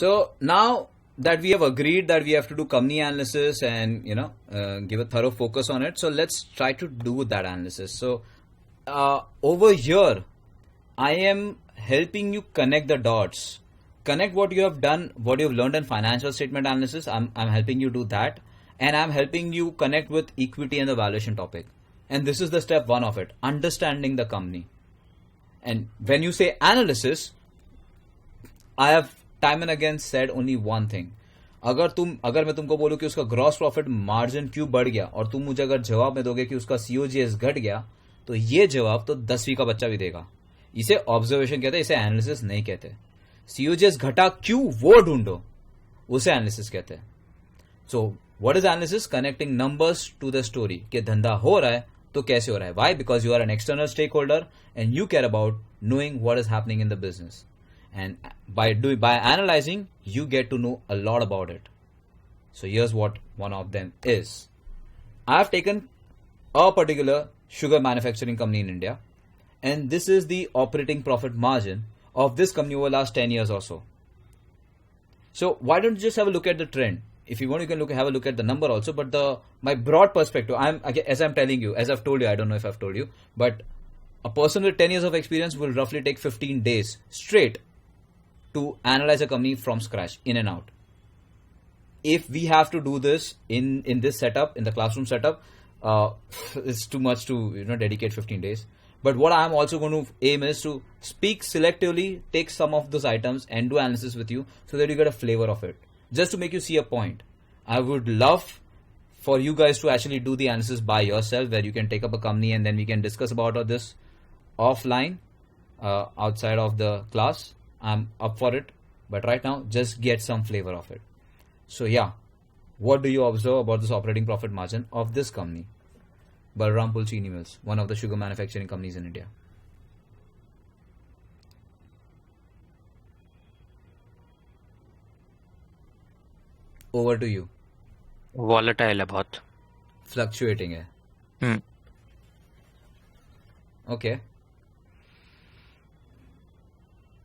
So now that we have agreed that we have to do company analysis and give a thorough focus on it, so let's try to do that analysis. So over here, I am helping you connect the dots, connect what you have done, what you have learned in financial statement analysis. I'm helping you do that, and I'm helping you connect with equity and the valuation topic. And this is the step one of it, understanding the company. And when you say analysis, I have time and again said only one thing. अगर मैं तुमको बोलूं कि उसका gross profit margin क्यों बढ़ गया और तुम मुझे अगर जवाब में दोगे कि उसका सीओजीएस घट गया, तो ये जवाब तो 10वीं का बच्चा भी देगा. इसे ऑब्जर्वेशन कहते हैं, इसे एनालिसिस नहीं कहते. सीओजीएस घटा क्यों वो ढूंढो, उसे एनालिसिस कहते हैं. So what is analysis? Connecting numbers to the story कि धंधा हो रहा है तो कैसे हो रहा है. Why? Because you are an external stakeholder and you care about knowing what is happening in the business, and by analyzing you get to know a lot about it. So here's what one of them is. I have taken a particular sugar manufacturing company in India, and this is the operating profit margin of this company over the last 10 years or so. So why don't you just have a look at the trend? If you want, you can have a look at the number also, but my broad perspective, as I'm telling you, as I've told you, I don't know if I've told you, but a person with 10 years of experience will roughly take 15 days straight to analyze a company from scratch, in and out. If we have to do this in this setup, in the classroom setup, it's too much to dedicate 15 days. But what I'm also going to aim is to speak selectively, take some of those items and do analysis with you so that you get a flavor of it. Just to make you see a point. I would love for you guys to actually do the analysis by yourself, where you can take up a company and then we can discuss about this offline, outside of the class. I'm up for it, but right now just get some flavor of it. So yeah, what do you observe about this operating profit margin of this company, Balrampur Chini Mills, one of the sugar manufacturing companies in India? Over to you. Volatile है बहुत. Fluctuating है. Okay.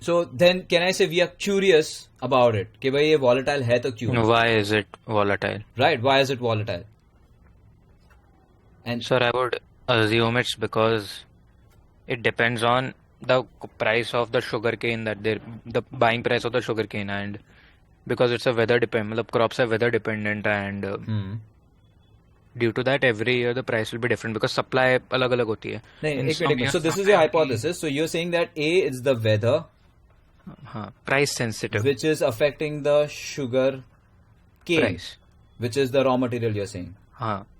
So then can I say we are curious about it कि भाई ये volatile है तो क्यों? Why is it volatile? Right, why is it volatile? And Sir, I would assume it's because it depends on the price of the sugarcane the buying price of the sugarcane, and because it's a weather dependent, crops are weather dependent, and due to that every year the price will be different because supply अलग अलग होती है. नहीं, एक minute. So this is your hypothesis. So you're saying that A is the weather, price sensitive, which is affecting the sugar cane price, which is the raw material, you're saying.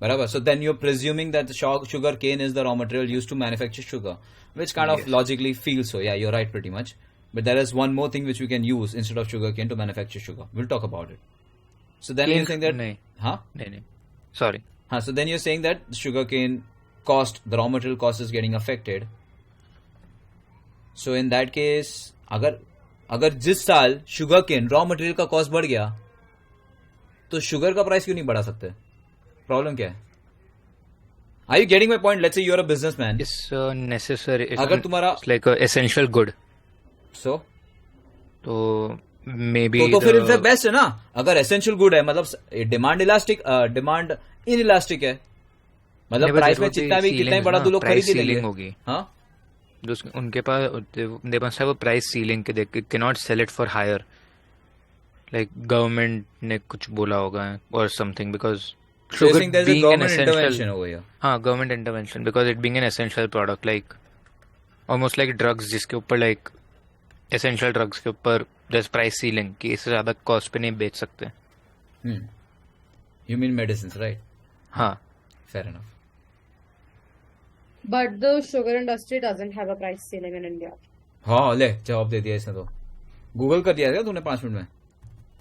Barabar. So then you're presuming that the sugar cane is the raw material used to manufacture sugar, which kind of logically feels so. Yeah, you're right pretty much. But there is one more thing which we can use instead of sugar cane to manufacture sugar. We'll talk about it. So then you think that... No. Sorry. So then you're saying that sugar cane cost, the raw material cost is getting affected. So in that case, अगर जिस साल sugar cane raw material का cost बढ़ गया तो sugar का price क्यों नहीं बढ़ा सकते? प्रॉब्लम क्या है? Are you getting my point? Let's say you're a businessman. It's necessary. अगर तुम्हारा it's like a essential good. So maybe तो फिर इट्स बेस्ट है ना. अगर एसेंशियल गुड है मतलब डिमांड इनइलास्टिक है, मतलब प्राइस में कितना ही बड़ा तो लोग खरीद ही लेंगे. हाँ, उनके पास they must have a price ceiling कि they cannot sell it for higher, like government ने कुछ बोला होगा or something, because so sugar there's being a government intervention over here. government intervention, because it being an essential product, like almost like drugs जिसके ऊपर like essential drugs के ऊपर there's price ceiling कि इससे ज़्यादा cost पे नहीं बेच सकते. You mean medicines, right? हाँ. Fair enough. But the sugar industry doesn't have a price ceiling in India. हाँ, ले जवाब दे दिया इसने तो. गूगल कर दिया क्या तूने 5 मिनट में?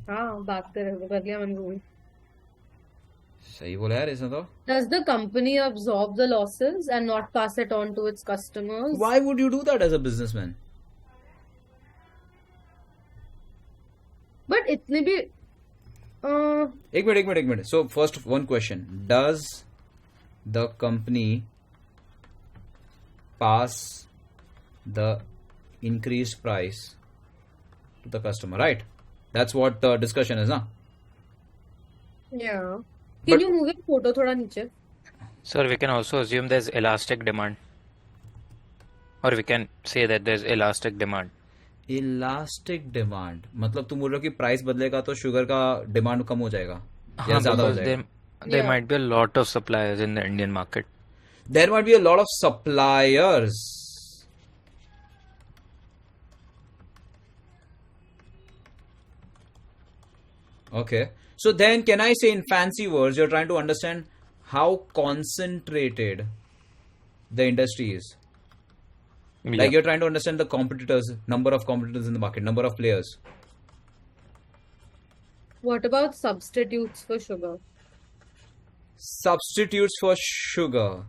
हाँ, बात कर लिया मैंने गूगल. सही बोला यार इसने तो. Does the company absorb the losses and not pass it on to its customers? Why would you do that as a businessman? But इतने भी एक minute. So first one question. Does the company pass the increased price to the customer, right? That's what the discussion is, na? Yeah. But- Can you move your photo थोड़ा नीचे? Sir, we can also assume there's elastic demand. Or we can say that there's elastic demand. Elastic demand मतलब तुम बोल रहे हो कि price बदलेगा तो शुगर का डिमांड कम हो जाएगा या हाँ, ज्यादा हो because जाएगा there Yeah. might be a lot of suppliers in the Indian market. there might be a lot of suppliers. Okay, so then can I say in fancy words you're trying to understand how concentrated the industry is? Yeah. Like you're trying to understand the competitors, number of competitors in the market, number of players. What about substitutes for sugar? Substitutes for sugar.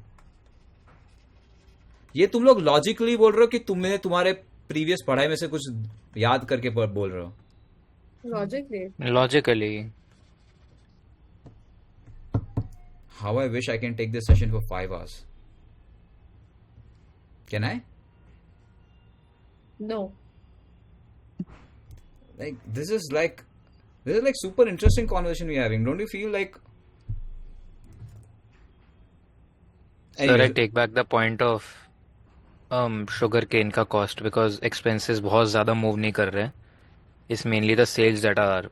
ये तुम लोग logically बोल रहे हो कि तुमने तुम्हारे previous पढ़ाई में से कुछ याद करके बोल रहे हो? Logically. Logically. How I wish I can take this session for 5 hours. Can I? No. Like this is like super interesting conversation we're having. Don't you feel like? Sir, I Anyways, take back the point of sugar cane का cost because expenses बहुत ज़्यादा move नहीं कर रहे हैं. It's mainly the sales that are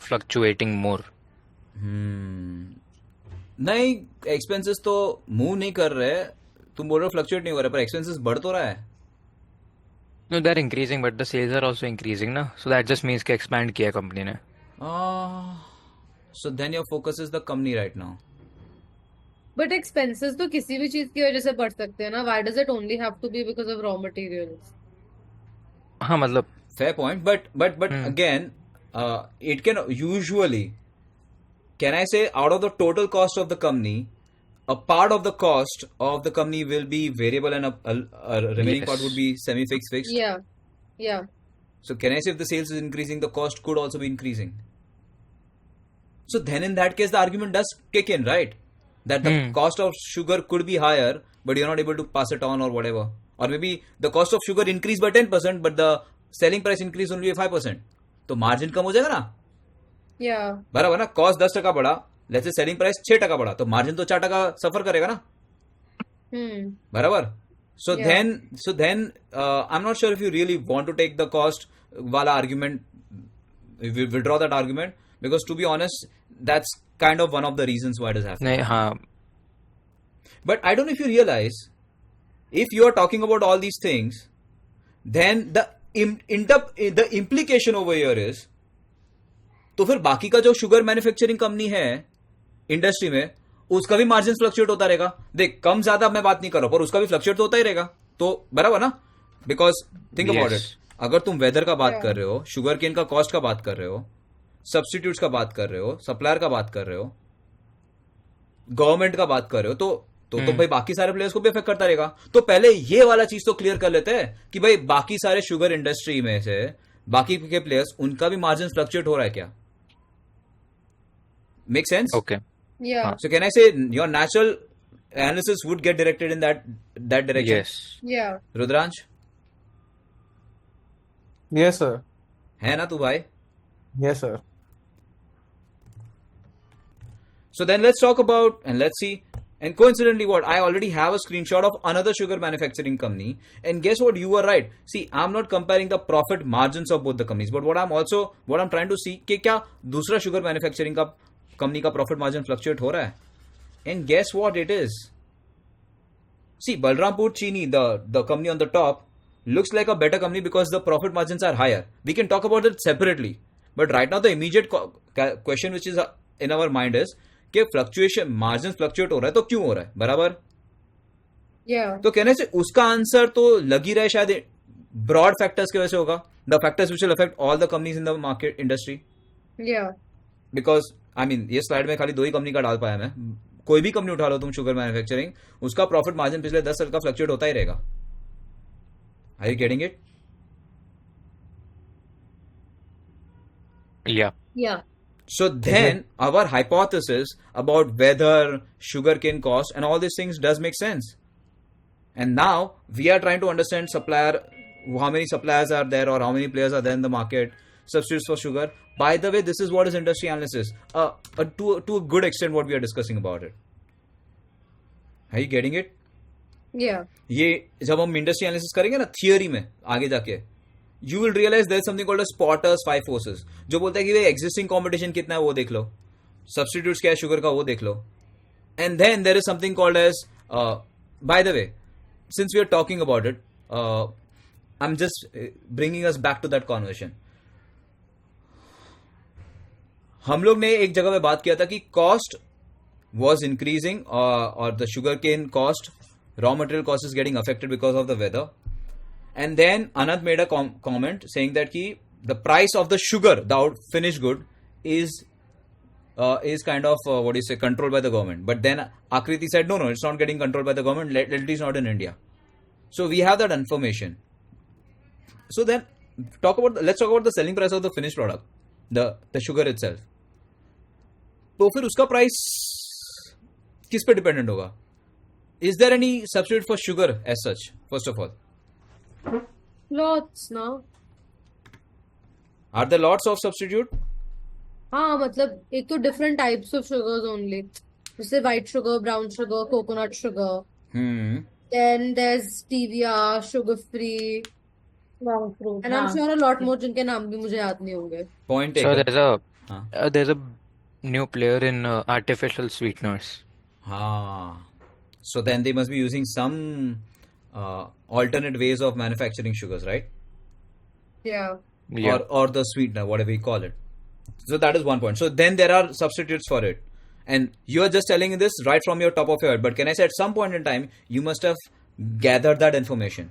fluctuating more. नहीं expenses तो move नहीं कर रहे. तुम बोल रहे हो फ्लक्चुएट नहीं हो रहा पर एक्सपेंसेस बढ़ तो रहा है. No, they're increasing, but the sales are also increasing, ना? So that just means कि expand किया है company ने. So then your focus is the company right now. But expenses तो किसी भी चीज की वजह से बढ़ सकते हैं ना? Why does it only have to be because of raw materials? हाँ मतलब Fair point, but again, it can usually, can I say, out of the total cost of the company, a part of the cost of the company will be variable and a remaining part Yes. would be semi-fixed, fixed. Yeah. Yeah. So can I say if the sales is increasing, the cost could also be increasing? So then in that case, the argument does kick in, right? That the cost of sugar could be higher, but you're not able to pass it on or whatever. Or maybe the cost of sugar increased by 10%, but the selling price increase only by 5%. तो margin कम हो जाएगा ना. Yeah. बराबर ना. Cost 10% बढ़ा, let's say selling price 6% बढ़ा, तो margin तो 4% सफर करेगा ना. बराबर. So Yeah. then I'm not sure if you really want to take the cost wala argument, if you withdraw that argument, because to be honest, that's kind of one of the reasons why it is happening. नहीं हाँ But I don't know if you realize, if you are talking about all these things, then the implication over here is, तो फिर बाकी का जो sugar manufacturing company है industry में, उसका भी मार्जिन फ्लक्चुएट होता रहेगा. देख कम ज्यादा मैं बात नहीं कर रहा हूं, पर उसका भी फ्लक्चुएट तो होता ही रहेगा. तो बराबर ना. Because think about Yes. It, अगर तुम वेदर का बात कर रहे हो, शुगर केन का कॉस्ट का बात कर रहे हो, सब्सटीट्यूट्स का बात कर रहे हो, सप्लायर का बात कर रहे हो, गवर्नमेंट का बात कर रहे हो, तो भाई बाकी सारे प्लेयर्स को भी इफेक्ट करता रहेगा. तो पहले ये वाला चीज तो क्लियर कर लेते हैं कि भाई बाकी सारे शुगर इंडस्ट्री में से बाकी के प्लेयर्स, उनका भी मार्जिन फ्लक्चुएट हो रहा है क्या? Make sense? okay. Yeah. So can I say your natural analysis would get directed in that direction? Yes. Yeah. Rudransh Yes, sir. है ना तू भाई? Yes, sir. So then let's talk about and let's see. And coincidentally, what I already have a screenshot of another sugar manufacturing company. And guess what? You were right. See, I'm not comparing the profit margins of both the companies, but what I'm trying to see कि क्या दूसरा sugar manufacturing का company का profit margin fluctuate हो रहा है? And guess what it is? See, Balrampur Chini, the company on the top, looks like a better company because the profit margins are higher. We can talk about it separately. But right now, the immediate question which is in our mind is कि fluctuation margin fluctuate हो रहा है तो क्यों हो रहा है? बराबर. Yeah. तो कहने से उसका आंसर तो लग ही रहा है शायद ब्रॉड फैक्टर्स की वजह से होगा. The factors which will affect all the companies in the market industry. Yeah. Because I mean ये स्लाइड में खाली 2 ही कंपनी का डाल पाया मैं. कोई भी कंपनी उठा लो तुम शुगर मैन्युफैक्चरिंग, उसका प्रॉफिट मार्जिन पिछले 10 साल का फ्लक्चुएट होता ही रहेगा. Are you getting it? Yeah. Yeah. So then our hypothesis about whether sugarcane cost and all these things does make sense. And now we are trying to understand supplier, how many suppliers are there or how many players are there in the market. substitutes for sugar. By the way, this is what is industry analysis. To a good extent, what we are discussing about it. Are you getting it? Yeah. ये जब हम industry analysis करेंगे ना theory में आगे जाके you will realise there is something called Porter's 5 forces जो बोलता है कि भाई एग्जिस्टिंग कंपटीशन कितना है वो देख लो, सब्स्टिट्यूट्स क्या है शुगर का वो देख लो, and then there is something called as by the way since we are talking about it I am just bringing us back to that conversation. हम लोग ने एक जगह पे बात किया था कि cost was increasing or the sugarcane cost, raw material cost is getting affected because of the weather. And then Anand made a comment saying that ki the price of the sugar, the finished good, is kind of what do you say, controlled by the government. But then Akriti said no, it's not getting controlled by the government. At least not in India. So we have that information. So then let's talk about the selling price of the finished product, the sugar itself. तो फिर उसका price किस पे dependent होगा? Is there any substitute for sugar as such? First of all, Lots ना. Are there lots of substitute? हाँ मतलब एक तो different types of sugars only. जैसे white sugar, brown sugar, coconut sugar. Then there's stevia, sugar free, monk fruit. and I'm हाँ. sure a lot more जिनके नाम भी मुझे याद नहीं होंगे. पॉइंट So एक there's a new player in artificial sweeteners. हाँ, so then they must be using some alternate ways of manufacturing sugars, right? Yeah. Yeah. Or the sweetener, whatever we call it. So that is one point. So then there are substitutes for it, and you are just telling this right from your top of your head. But can I say at some point in time you must have gathered that information?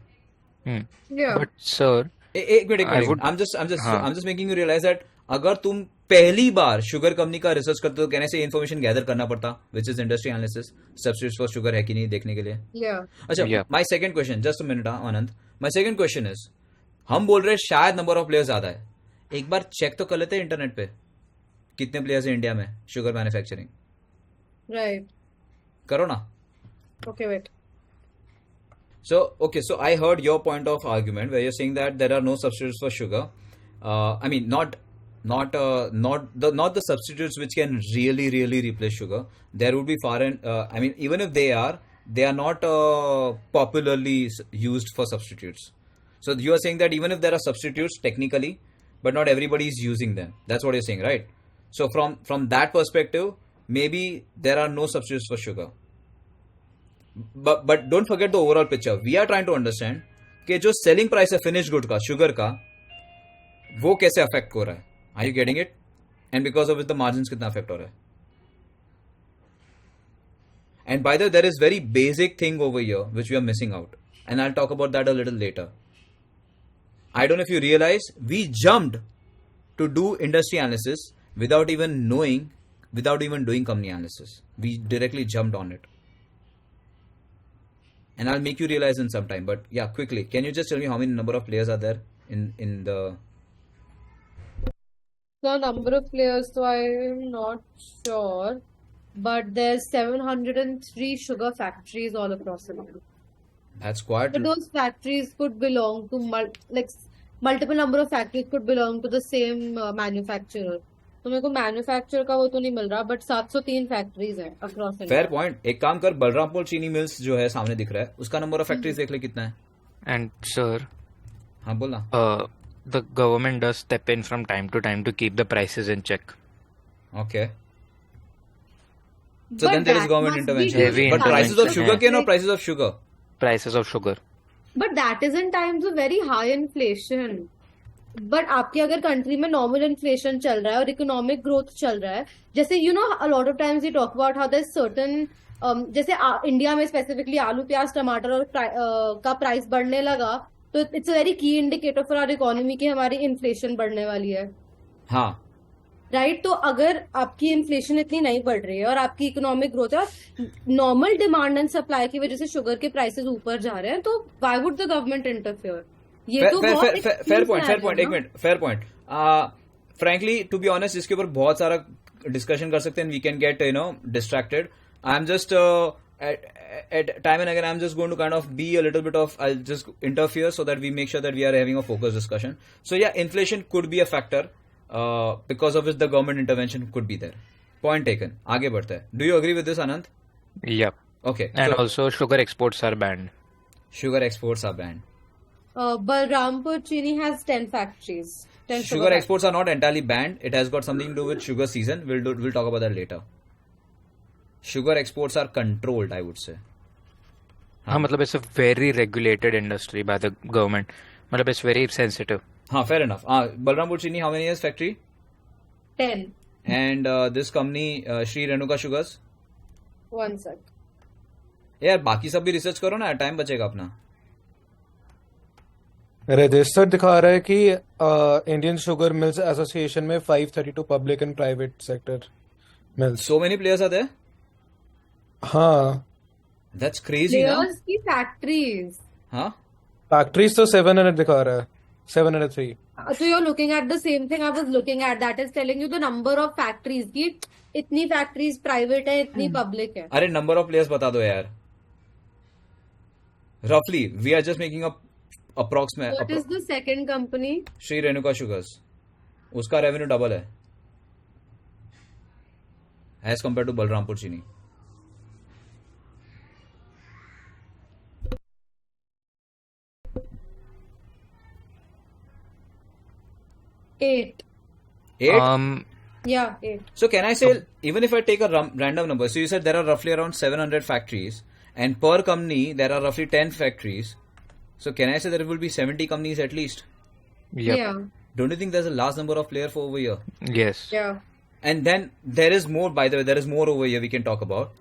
Yeah. But sir, एक minute I would- I'm just हाँ. making you realize that अगर तुम पहली बार sugar company का research करते हो कहने से इन्फॉर्मेशन गैदर करना पड़ता, which is industry analysis, substitutes for sugar है कि नहीं देखने के लिए. Yeah. अच्छा, Yeah. My second question, just a minute Anand, my second question is, हम बोल रहे हैं शायद नंबर ऑफ प्लेयर्स ज्यादा है, एक बार चेक तो कर लेते हैं इंटरनेट पे कितने प्लेयर्स हैं इंडिया में शुगर मैन्युफैक्चरिंग. Right. करो ना. Okay, wait. So, okay, so I heard your point of argument where you're saying that there are no substitutes for sugar. I mean, not the substitutes which can really replace sugar. There would be foreign. I mean, even if they are not popularly used for substitutes. So you are saying that even if there are substitutes technically, but not everybody is using them. That's what you're saying, right? So from that perspective, maybe there are no substitutes for sugar. But don't forget the overall picture. We are trying to understand कि जो selling price है finished good का, sugar का, वो कैसे affect हो रहा है. Are you getting it? And because of it, the margins कितना affect हो रहा है. And by the way, there is very basic thing over here which we are missing out. And I'll talk about that a little later. I don't know if you realize, we jumped to do industry analysis without even doing company analysis. We directly jumped on it. And I'll make you realize in some time. But yeah, quickly, can you just tell me how many number of players are there in the... The number of players, so I'm not sure, but there's 703 sugar factories all across the world. That's quite... But those factories could belong to multiple number of factories could belong to the same manufacturer. तो मेरे को manufacture का वो तो नहीं मिल रहा, but 703 factories है across India. Fair point. एक काम कर, बलरामपुर चीनी मिल्स जो है सामने दिख रहा है, उसका नंबर ऑफ फैक्ट्रीज देख ले कितना है. and sir, हाँ बोलना. the government does step in from time to time to keep the prices in check. Okay. So then there is government intervention. Heavy But prices of intervention, sugar cane or prices of sugar? Prices of sugar. But that is in times of very high inflation. But आपकी अगर country में normal inflation चल रहा है और economic growth चल रहा है, जैसे you know a lot of times we talk about how there certain, जैसे इंडिया में स्पेसिफिकली आलू प्याज टमाटर और का प्राइस बढ़ने लगा, तो it's a very key indicator for our economy कि हमारी इन्फ्लेशन बढ़ने वाली है. हाँ. राइट. तो अगर आपकी इन्फ्लेशन इतनी नहीं बढ़ रही है और आपकी इकोनॉमिक ग्रोथ है और नॉर्मल डिमांड एंड सप्लाई की वजह से शुगर के प्राइसेस ऊपर जा रहे हैं, तो why would the government interfere? ये तो बहुत fair point. एक minute. Fair point. Frankly, to be honest, इसके ऊपर बहुत सारा डिस्कशन कर सकते हैं. We can get distracted. I am just at time and again, I'm just going to kind of be a little bit of, I'll just interfere so that we make sure that we are having a focused discussion. So yeah, inflation could be a factor because of which the government intervention could be there. Point taken. आगे बढ़ते हैं. Do you agree with this, Anand? Yep. Okay. And So also sugar exports are banned. sugar exports are banned. Balrampur Chini has 10 factories. 10 Sugar exports are not entirely banned. It has got something to do with sugar season. We'll talk about that later. Sugar exports are controlled, I would say. हाँ मतलब it's a very regulated industry by the government. मतलब it's very sensitive. हाँ, fair enough. Balrampur Chini, how many years factory? 10. And this company, Sri Renuka Sugars. One sec. यार बाकी सब भी research करो ना, टाइम बचेगा अपना. रजिस्टर दिखा रहा है कि इंडियन शुगर मिल्स एसोसिएशन में 532 public and private sector mills. So many players are there. हाँ, That's crazy, ना? Players की factories. हाँ. फैक्ट्रीज तो 700 दिखा रहा है. 703. So you're looking at the same thing I was looking at. That is telling you the number of factories. कि इतनी factories private है, इतनी public है. अरे number of players बता दो यार. Roughly, we are just making up approximate. What is the second company? Sri Renuka Sugars. उसका revenue double है. As compared to Balrampur Chini. Eight. 8? Yeah, 8. So can I say, even if I take a random number, so you said there are roughly around 700 factories, and per company there are roughly 10 factories. So can I say there will be 70 companies at least? Yep. Yeah. Don't you think there's a large number of players for over here? Yes. Yeah. And then there is more, by the way, there is more over here we can talk about.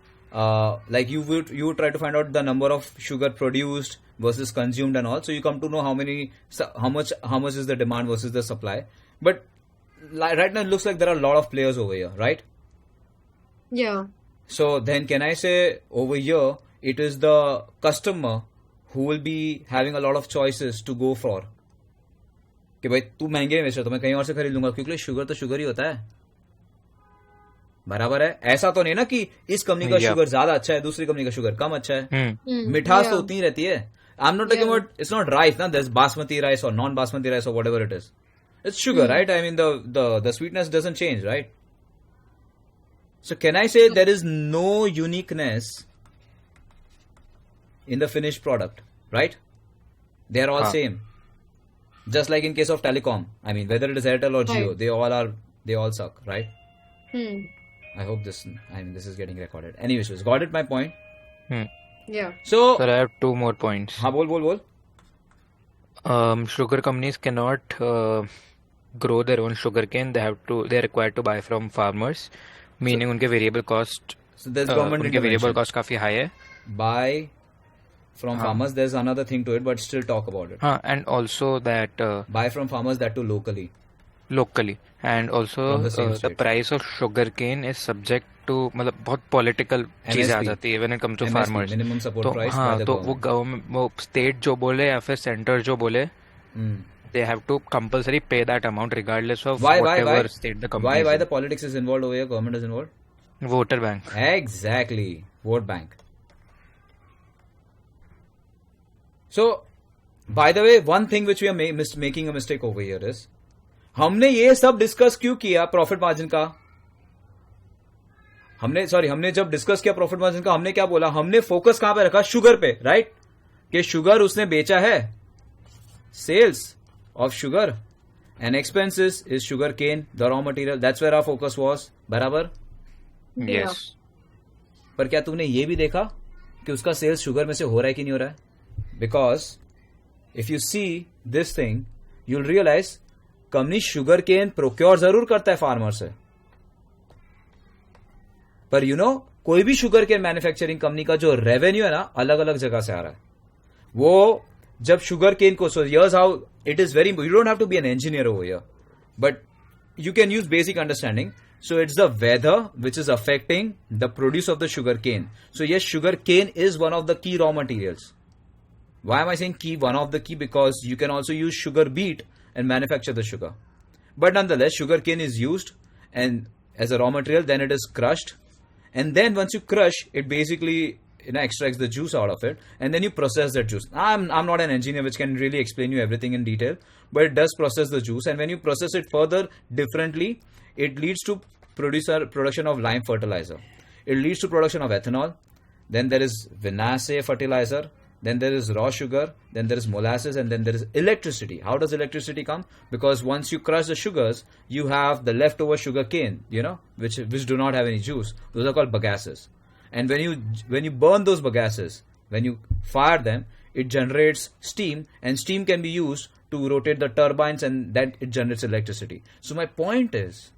Like you would try to find out the number of sugar produced versus consumed and all. So you come to know how much is the demand versus the supply. But right now it looks like there are a lot of players over here, right? Yeah. So then can I say over here it is the customer who will be having a lot of choices to go for. कि भाई तू महंगे में बेच रहा तो मैं कहीं और से खरीद लूंगा क्योंकि शुगर तो शुगर ही होता है. बराबर है. ऐसा तो नहीं ना कि इस कंपनी का Yeah. शुगर ज्यादा अच्छा है, दूसरी कंपनी का शुगर कम अच्छा है. Hmm. मिठास तो Yeah. उतनी ही रहती है. I'm not talking Yeah. about, it's not rice, ना, there's basmati rice or non-basmati rice or whatever it is. It's sugar, right? I mean the sweetness doesn't change, right? So can I say there is no uniqueness in the finished product, right? They are all Huh. same. Just like in case of telecom, I mean whether it is Airtel or Jio, Right. they all suck, right? I hope this is getting recorded. Anyways, got it my point. Hmm. Yeah. So Sir, I have two more points. हाँ बोल. Sugar companies cannot grow their own sugarcane. They're required to buy from farmers, meaning उनके variable cost, So there's government उनके variable intervention. cost काफी high है. Buy from farmers. There's another thing to it, but still talk about it. हाँ, and also that Buy from farmers, that too locally. locally, and also From the same the state. price of sugarcane is subject to मतलब बहुत political चीजें आ MSP. जाती है when it comes to MSP, farmers. minimum support तो price by हाँ the तो वो government. वो state जो बोले या फिर center जो बोले, Hmm. they have to compulsory pay that amount regardless of Why? whatever state the company Why is the politics is involved over here? Government is involved. in. Voter bank. Exactly. Vote bank. So, by the way, one thing which we are making a mistake over here is, हमने ये सब discuss क्यों किया profit margin का? हमने जब discuss किया profit margin का, हमने क्या बोला? हमने फोकस कहां पे रखा? शुगर पे, राइट? कि शुगर उसने बेचा है, sales of sugar, and expenses is sugar cane, the raw material. That's where our focus was. बराबर? Yes. पर क्या तुमने ये भी देखा कि उसका सेल्स शुगर में से हो रहा है कि नहीं हो रहा है? Because if you see this thing you will realise company sugar cane procure जरूर करता है फार्मर से, पर कोई भी शुगर केन मैन्युफैक्चरिंग कंपनी का जो रेवेन्यू है ना, अलग अलग जगह से आ रहा है. वो जब शुगर केन को, so here's how it is very, you don't have to be an engineer over here, but you can use basic understanding. So it's the weather which is affecting the produce of the sugar cane. So yes, sugar cane is one of the key raw materials. Why am I saying key? One of the key, because you can also use sugar beet and manufacture the sugar. But nonetheless, sugar cane is used and as a raw material, then it is crushed. And then once you crush, it basically extracts the juice out of it, and then you process that juice. I'm not an engineer which can really explain you everything in detail, but it does process the juice, and when you process it further differently, it leads to production of lime fertilizer. It leads to production of ethanol. Then there is vinasse fertilizer. Then there is raw sugar. Then there is molasses, and then there is electricity. How does electricity come? Because once you crush the sugars, you have the leftover sugar cane, which do not have any juice. Those are called bagasses. And when you burn those bagasses, when you fire them, it generates steam, and steam can be used to rotate the turbines, and that it generates electricity. So my point is,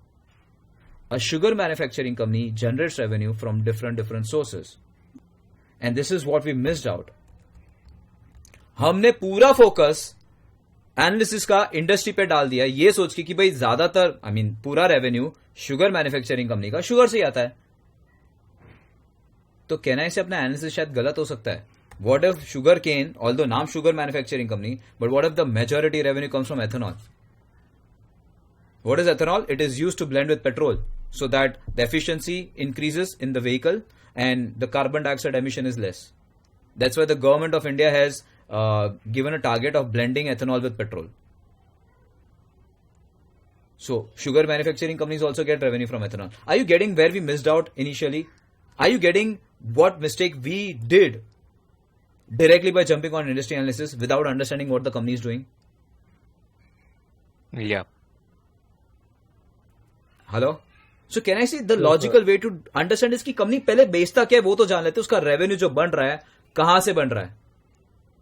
a sugar manufacturing company generates revenue from different sources, and this is what we missed out. हमने पूरा focus analysis का industry पे डाल दिया ये सोच के कि भाई ज्यादातर पूरा रेवेन्यू शुगर मैन्युफैक्चरिंग कंपनी का शुगर से ही आता है. तो कहना से अपना एनालिसिस शायद गलत हो सकता है. What if sugarcane, although नाम sugar manufacturing company, but what if the majority revenue comes from ethanol? What is ethanol? It is used to blend with petrol so that the efficiency increases in the vehicle and the carbon dioxide emission is less. That's why the government of India has given a target of blending ethanol with petrol. So sugar manufacturing companies also get revenue from ethanol. Are you getting where we missed out initially? Are you getting what mistake we did directly by jumping on industry analysis without understanding what the company is doing? Yeah. Hello? So can I say the logical way to understand is कि company पहले बेचता क्या है वो तो जान लेते, उसका रेवेन्यू जो बन रहा है कहां से बन रहा है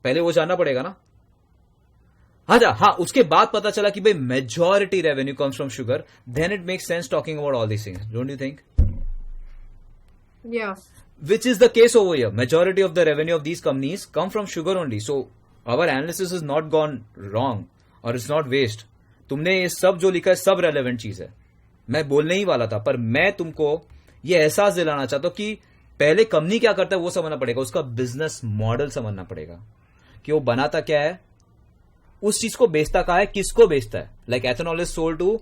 पहले वो जानना पड़ेगा ना. हाँ, उसके बाद पता चला कि भाई majority revenue comes from sugar, then it makes sense talking about all these things. Don't you think? Yeah. Which is the case over here. Majority of the revenue of these companies come from sugar only. So our analysis is not gone wrong or it's not waste. तुमने ये सब जो लिखा है सब relevant चीज है. मैं बोलने ही वाला था, पर मैं तुमको ये एहसास दिलाना चाहता हूं कि पहले कंपनी क्या करता है वो समझना पड़ेगा, उसका बिजनेस मॉडल समझना पड़ेगा कि वो बनाता क्या है, उस चीज को बेचता कहाँ है, किसको बेचता है. Like ethanol is sold to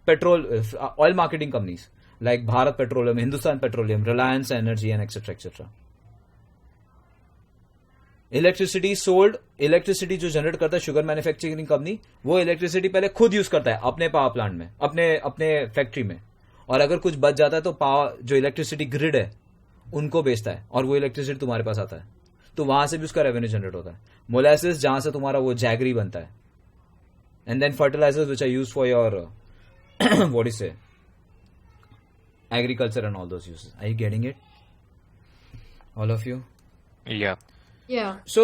petrol oil marketing companies like Bharat Petroleum, Hindustan Petroleum, Reliance Energy, and etc. Electricity sold, electricity जो जनरेट करता है शुगर मैन्युफैक्चरिंग कंपनी, वो इलेक्ट्रिसिटी पहले खुद यूज करता है अपने पावर प्लांट में, अपने फैक्ट्री में, और अगर कुछ बच जाता है तो पावर जो इलेक्ट्रिसिटी ग्रिड है उनको बेचता है, और वो इलेक्ट्रिसिटी तुम्हारे पास आता है, तो वहां से भी उसका रेवेन्यू जनरेट होता है. मोलासिस जहां से तुम्हारा वो जैगरी बनता है, and then fertilisers which are used for your what is say agriculture and all those uses. Are you getting it? All of you? Yeah. Yeah. So,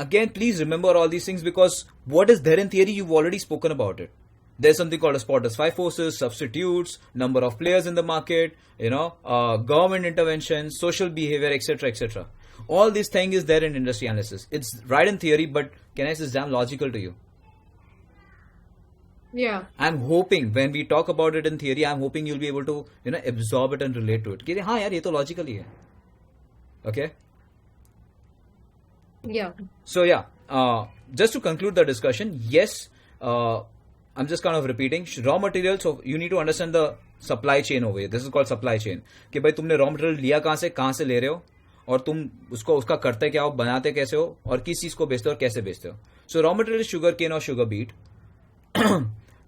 again, please remember all these things, because what is there in theory, you've already spoken about it. There's something called a Spotter's five forces, substitutes, number of players in the market, government intervention, social behavior, etc. All these things is there in industry analysis. It's right in theory, but can I say it's damn logical to you? Yeah. I'm hoping when we talk about it in theory, I'm hoping you'll be able to, absorb it and relate to it. कि हाँ यार ये तो logical ही है. Okay? Yeah. So yeah, just to conclude the discussion, yes, I'm just kind of repeating. Raw materials, so you need to understand the supply chain over here. This is called supply chain. कि भाई तुमने raw material लिया कहाँ से ले रहे हो, और तुम उसका करते क्या हो, बनाते कैसे हो, और किस चीज को बेचते हो और कैसे बेचते हो. So raw material is sugar cane or sugar beet.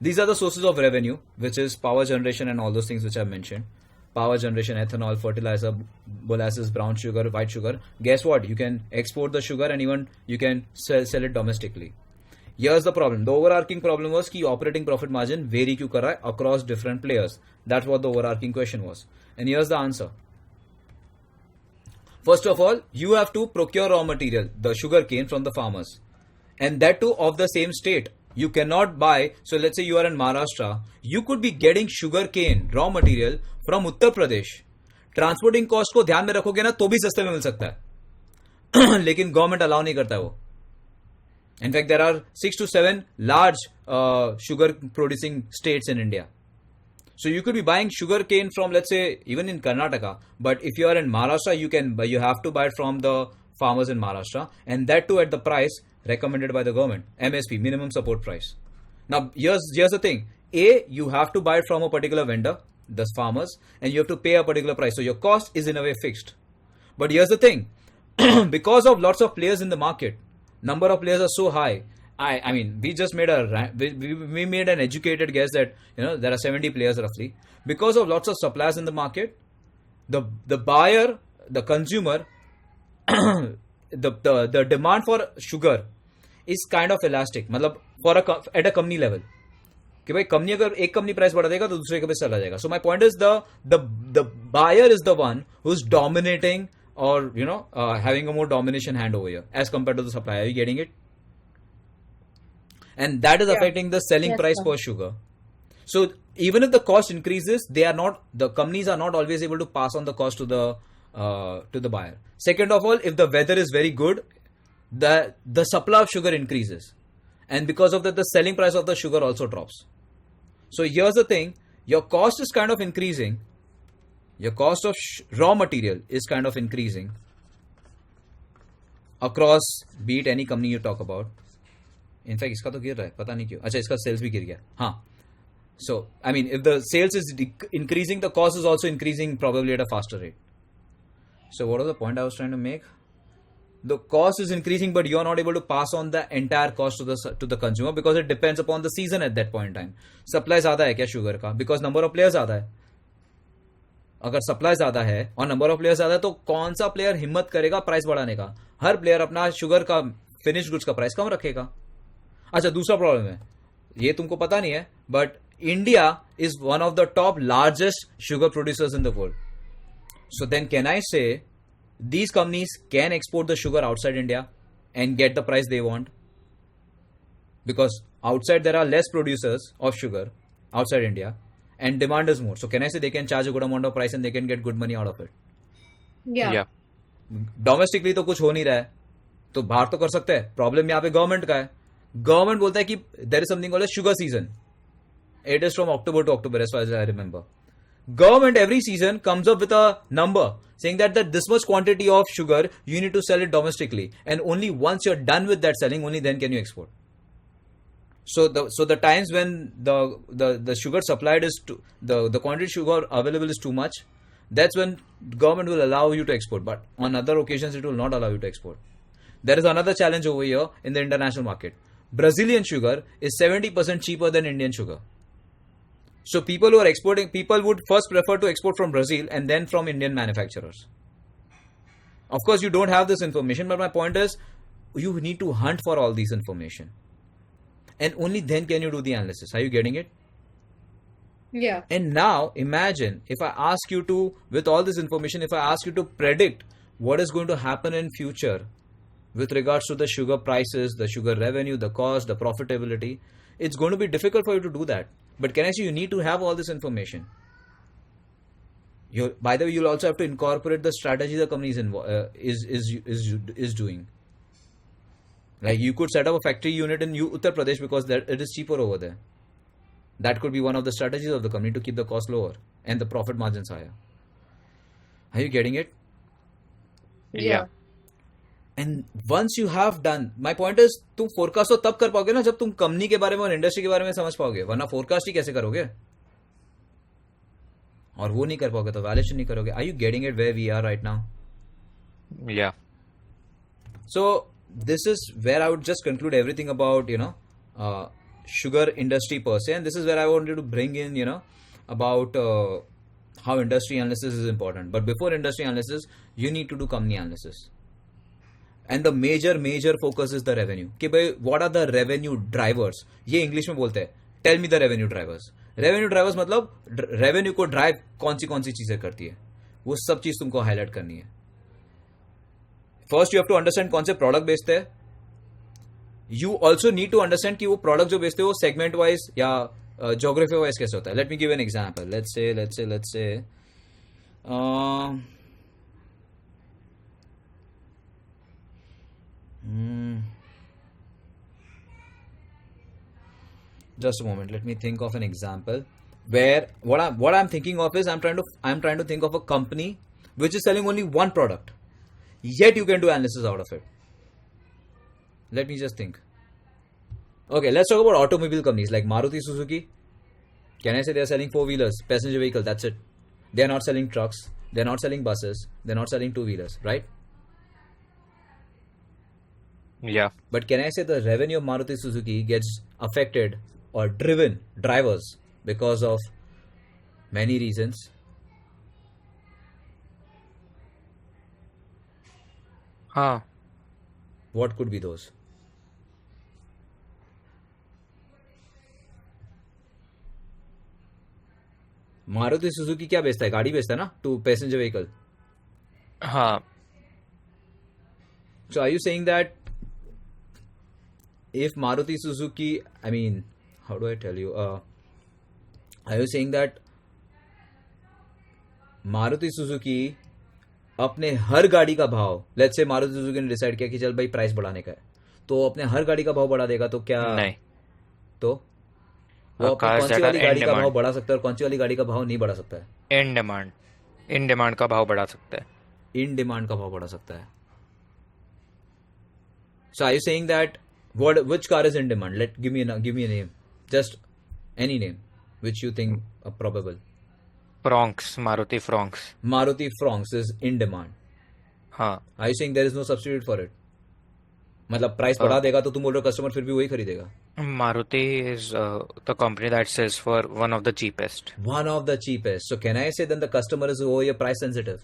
These are the sources of revenue, which is power generation and all those things which I've mentioned. Power generation, ethanol, fertilizer, molasses, brown sugar, white sugar. Guess what? You can export the sugar and even you can sell it domestically. Here's the problem. The overarching problem was कि operating profit margin vary क्यों कर रहा है across different players. That's what the overarching question was. And here's the answer. First of all, you have to procure raw material, the sugar cane, from the farmers. And that too of the same state. You cannot buy, so let's say you are in Maharashtra, you could be getting sugar cane raw material from Uttar Pradesh. Transporting cost को ध्यान में रखोगे ना तो भी सस्ते में मिल सकता है, लेकिन गवर्नमेंट अलाउ नहीं करता है वो. In fact, there are 6 to 7 large sugar producing states in India. So you could be buying sugar cane from, let's say, even in Karnataka, but if you are in Maharashtra, you have to buy it from the farmers in Maharashtra, and that too at the price recommended by the government, MSP, minimum support price. Now, here's the thing. You have to buy it from a particular vendor, the farmers, and you have to pay a particular price. So your cost is in a way fixed. But here's the thing. Because of lots of players in the market, number of players are so high. I mean, we just made we made an educated guess that there are 70 players roughly. Because of lots of suppliers in the market, the buyer, the consumer, the demand for sugar is kind of elastic. मतलब at a company level. कि भाई company अगर एक company price बढ़ा देगा तो दूसरे के पे चला जाएगा. So my point is the buyer is the one who's dominating or having a more domination hand over here as compared to the supplier. Are you getting it? And that is affecting the selling Yes, price sir. for sugar. So even if the cost increases, the companies are not always able to pass on the cost to the buyer. Second of all, if the weather is very good, the supply of sugar increases, and because of that, the selling price of the sugar also drops. So here's the thing: your cost is kind of increasing. Your cost of raw material is kind of increasing across, be it any company you talk about. In fact, इसका तो गिर रहा है, पता नहीं क्यों. अच्छा, इसका sales भी गिर गया. हाँ. So, I mean, if the sales is increasing, the cost is also increasing probably at a faster rate. So, what was the point I was trying to make? The cost is increasing, but you are not able to pass on the entire cost to the consumer because it depends upon the season at that point in time. Supply ज़्यादा है क्या sugar का? Because number of players ज़्यादा है. अगर supply ज्यादा है और नंबर ऑफ प्लेयर ज्यादा है तो कौन सा प्लेयर हिम्मत करेगा प्राइस बढ़ाने का? हर प्लेयर अपना शुगर का फिनिश गुड्स का प्राइस कम रखेगा. अच्छा, दूसरा प्रॉब्लम है, ये तुमको पता नहीं है, but India is one of the top largest sugar producers in the world. So then can I say these companies can export the sugar outside India and get the price they want, because outside there are less producers of sugar outside India and demand is more. So can I say they can charge a good amount of price and they can get good money out of it? Yeah. Yeah. Domestically तो कुछ हो नहीं रहा है, तो बाहर तो कर सकते हैं. प्रॉब्लम यहाँ पे गवर्नमेंट का है. गवर्नमेंट बोलता है कि there is something called sugar season. It is from October to October as far as I remember. Government every season comes up with a number saying that this much quantity of sugar you need to sell it domestically, and only once you're done with that selling, only then can you export. So the times when the sugar supplied is the quantity of sugar available is too much, that's when government will allow you to export, but on other occasions it will not allow you to export. There is another challenge over here in the international market. Brazilian sugar is 70% cheaper than Indian sugar. So people who are exporting, people would first prefer to export from Brazil and then from Indian manufacturers. Of course, you don't have this information, but my point is, you need to hunt for all these information. And only then can you do the analysis. Are you getting it? Yeah. And now, imagine if I ask you to, with all this information, if I ask you to predict what is going to happen in future with regards to the sugar prices, the sugar revenue, the cost, the profitability, it's going to be difficult for you to do that. But can I say you need to have all this information? By the way, you'll also have to incorporate the strategy the company is doing. Like you could set up a factory unit in Uttar Pradesh because it is cheaper over there. That could be one of the strategies of the company to keep the cost lower and the profit margins higher. Are you getting it? Yeah. And once you have done, my point is, तुम forecast तो तब कर पाओगे ना जब तुम company के बारे में और इंडस्ट्री के बारे में समझ पाओगे, वरना फोरकास्ट ही कैसे करोगे? और वो नहीं कर पाओगे तो वैल्यूएशन नहीं करोगे. Are you getting it where we are right now? Yeah. So this is where I would just conclude everything about sugar industry per se, and this is where I wanted to bring in about how industry analysis is important. But before industry analysis, you need to do company analysis. And the major focus is the revenue. कि भाई what are the revenue drivers? ये English में बोलते हैं. Tell me the revenue drivers. Revenue drivers मतलब revenue को drive कौन सी चीजें करती है, वो सब चीज तुमको हाईलाइट करनी है. First you have to understand कौन से प्रोडक्ट बेचते हैं. You also need to understand कि वो प्रोडक्ट जो बेचते हैं वो सेगमेंट वाइज या ज्योग्राफी वाइज कैसे होता है. Let me give an example. Let's say just a moment, let me think of an example where what I'm thinking of is I'm trying to think of a company which is selling only one product, yet you can do analysis out of it. Let me just think. Okay, let's talk about automobile companies like Maruti Suzuki. Can I say they are selling 4-wheelers, passenger vehicle, that's it. They are not selling trucks. they're not selling buses, they're not selling two-wheelers, right? Yeah. But can I say the revenue of Maruti Suzuki gets affected or drivers, because of many reasons? हाँ. What could be those? Maruti Suzuki क्या बेचता है? गाड़ी बेचता है ना, to passenger vehicle. हाँ. So are you saying that if Maruti Suzuki, I mean, how do I tell you? Are you saying that Maruti Suzuki अपने हर गाड़ी का भाव, लेट्स से मारुति सुजुकी ने डिसाइड किया कि चल भाई प्राइस बढ़ाने का है, तो अपने हर गाड़ी का भाव बढ़ा देगा, तो क्या? नहीं. तो वो अपनी Cars कौन सी that वाली are in गाड़ी का भाव demand. बढ़ा सकता है और कौन सी वाली गाड़ी का भाव नहीं बढ़ा सकता है? इन डिमांड का भाव बढ़ा सकता है. इन डिमांड का भाव बढ़ा सकता है. So are you saying that which car is in demand? Give me a name, just any name which you think probable. Fronx, Maruti Fronx. Maruti Fronx is in demand. हाँ. Are you saying there is no substitute for it? मतलब price बढ़ा देगा तो तुम बोल रहे हो customer फिर भी वही खरीदेगा? Maruti is the company that sells for one of the cheapest. One of the cheapest. So can I say then the customer is over here price sensitive?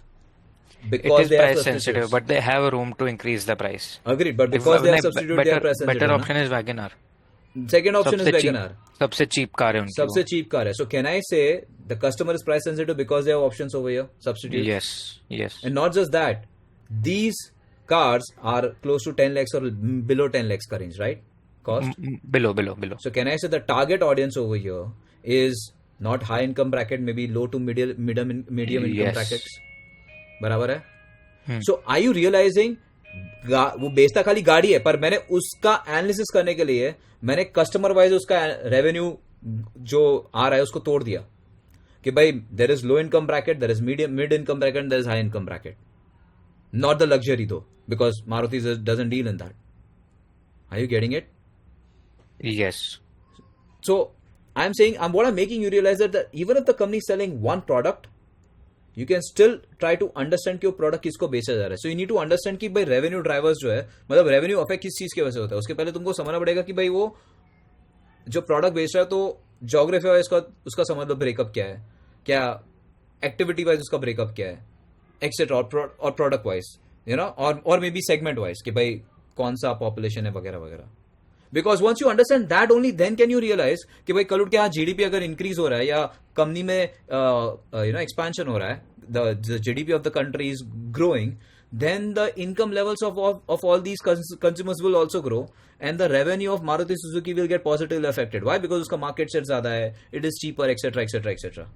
It Because is they have price sensitive, substitutes. but they have a room to increase the price. Agreed, but because they have substitute, they are price sensitive. better ना? option is WagonR. Second option is सबसे cheap, WagonR. सबसे cheap car है उनकी सबसे वो. cheap car है. So can I say the customer is price sensitive because they have options over here, substitute? Yes. And not just that, these cars are close to 10 lakhs or below 10 lakhs ka range, right? Cost. Below. So can I say the target audience over here is not high income bracket, maybe low to medium income Yes. brackets. बराबर है? So are you realizing वो बेचता खाली गाड़ी है, पर मैंने उसका एनालिसिस करने के लिए मैंने कस्टमर वाइज उसका रेवेन्यू जो आ रहा है उसको तोड़ दिया कि भाई there is low income bracket, there is mid income bracket, there is high income bracket. Not the luxury though, because Maruti doesn't deal in that. Are you getting it? Yes. So I'm saying, what I'm making you realize that even if the company is selling one product, you can still try to understand कि वो product किसको बेचा जा रहा है. So you need to understand कि भाई revenue drivers जो है, मतलब रेवेन्यू अफेक्ट किस चीज की वजह से होता है. उसके पहले तुमको समझना पड़ेगा कि भाई वो जो प्रोडक्ट बेच रहा है तो जोग्राफी वाइज उसका समझ लो ब्रेकअप क्या है, क्या एक्टिविटी वाइज उसका ब्रेकअप क्या है, एक्सेट्रा, और प्रोडक्ट वाइज, यू नो, और मे बी सेगमेंट वाइज कि भाई कौन सा पॉपुलेशन है वगैरह वगैरह. Because once you understand that only then can you realise कि भाई कल उठ के यहाँ जीडीपी अगर इंक्रीज हो रहा है या कंपनी में एक्सपेंशन हो रहा है, the GDP of the country is growing, then the income levels of all these consumers will also grow, and the revenue of Maruti Suzuki will get positively affected. Why? Because uska market share zyada hai, it is cheaper, etc, etc, etc.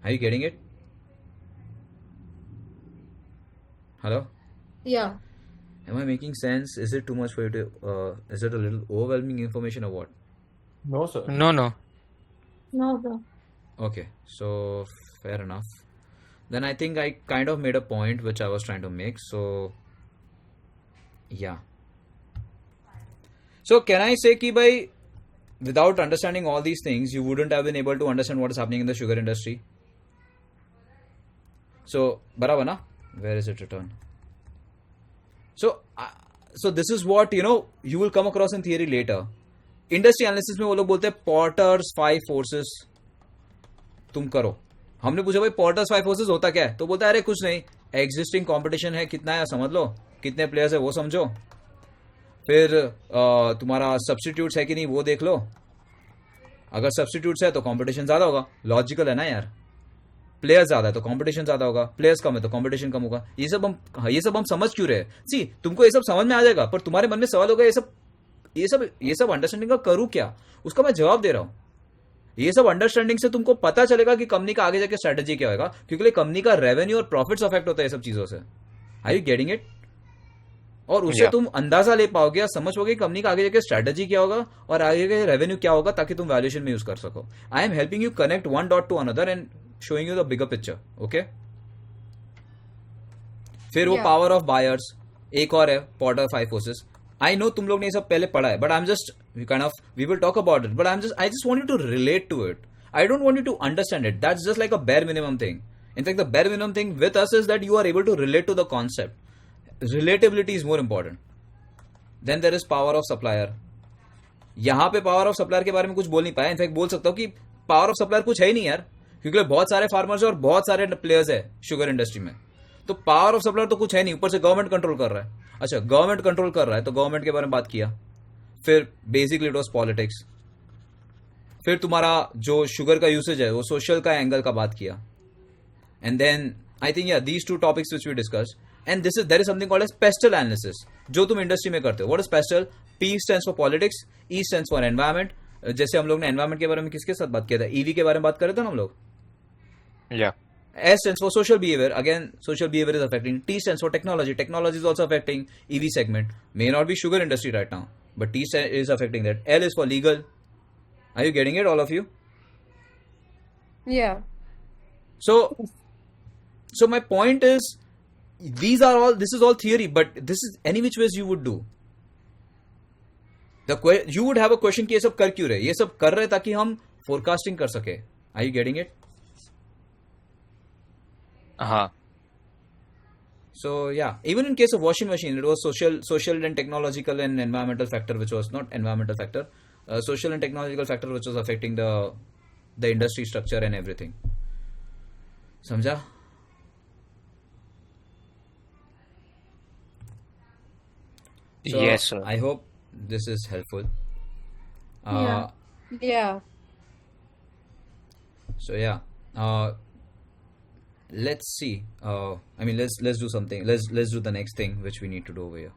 Are you getting it? Hello? Yeah. Am I making sense? Is it too much for you to is it a little overwhelming information or what? No, sir. No. No, bro. Okay, so fair enough. Then I think I kind of made a point which I was trying to make. So yeah. So can I say ki bhai, without understanding all these things, you wouldn't have been able to understand what is happening in the sugar industry? So barabar na? Where is it written? So this is what, you know, you will come across in theory later. Industry analysis में वो लोग बोलते हैं Porter's 5 forces तुम करो. हमने पूछा भाई Porter's 5 forces होता क्या है, तो बोलता है अरे कुछ नहीं, एग्जिस्टिंग कंपटीशन है कितना है समझ लो, कितने प्लेयर्स है वो समझो, फिर तुम्हारा सब्स्टिट्यूट्स है कि नहीं वो देख लो, अगर सब्स्टिट्यूट्स है तो कंपटीशन ज्यादा होगा. लॉजिकल है ना यार, प्लेयर्स ज्यादा है तो कंपटीशन ज्यादा होगा, प्लेयर्स कम है तो कंपटीशन कम होगा. ये सब हम समझ क्यों रहे? सी तुमको ये सब समझ में आ जाएगा, पर तुम्हारे मन में सवाल होगा ये सब अंडरस्टैंडिंग का करूं क्या, उसका मैं जवाब दे रहा हूं. ये सब अंडरस्टैंडिंग से तुमको पता चलेगा कि कंपनी का आगे जाके स्ट्रेटेजी क्या होगा, क्योंकि कंपनी का रेवेन्यू और प्रॉफिट्स अफेक्ट होता है ये सब चीजों से. Are you getting it? और उससे तुम अंदाजा ले पाओगे या समझ पाओगे कंपनी का आगे जाके स्ट्रेटेजी क्या होगा और आगे के रेवेन्यू क्या होगा, ताकि तुम वैल्यूएशन में यूज कर सको. I am helping you connect one dot to another and showing you the bigger picture. Okay, फिर वो पावर ऑफ बायर्स एक और है, Porter 5 forces. आई नो तुम लोग ने ये सब पहले पढ़ा है, but I am just we will talk about it, but I just want you to relate to it. I don't want you to understand it. That's just like a bare minimum thing In fact, the bare minimum thing with us is that you are able to relate to the concept. Relatability is more important. Then there is power of supplier. यहाँ पे power of supplier के बारे में कुछ बोल नहीं पाया. In fact बोल सकता हूँ कि पावर ऑफ सप्लायर कुछ है ही नहीं यार, क्योंकि बहुत सारे फार्मर्स और बहुत सारे प्लेयर्स है शुगर इंडस्ट्री में. तो पावर ऑफ सप्लायर तो कुछ है नहीं, ऊपर से गवर्नमेंट कंट्रोल कर रहा है. अच्छा, गवर्नमेंट कंट्रोल कर रहा है तो गवर्नमेंट के बारे में बात किया. फिर बेसिकली इट वॉज पॉलिटिक्स. फिर तुम्हारा जो शुगर का यूसेज है वो सोशल का एंगल का बात किया. एंड देन आई थिंक या these two topics which we discuss. And this is there is something called as PESTEL analysis, जो तुम इंडस्ट्री में करते हो. What is PESTEL? P stands for politics, E stands for environment. जैसे हम लोग ने एनवायरमेंट के बारे में किसके साथ बात किया था? ईवी के बारे में बात कर रहे थे ना हम लोग. Yeah. S stands for social behavior. Again, social behavior is affecting. T stands for technology. Technology is also affecting EV segment. May not be sugar industry right now, but T is affecting that. L is for legal. Are you getting it, all of you? Yeah. So my point is, this is all theory, but this is any which ways you would do. You would have a question कि ये सब कर क्यों रहे? ये सब कर रहे ताकि हम forecasting कर सके. Are you getting it? हाँ. So yeah, even in case of washing machine, it was social and technological and environmental factor, which was not environmental factor, social and technological factor, which was affecting the industry structure and everything. समझा? So Yes, sir. I hope this is helpful. Yeah. Yeah. So yeah, let's see. I mean, let's do something. Let's do the next thing which we need to do over here.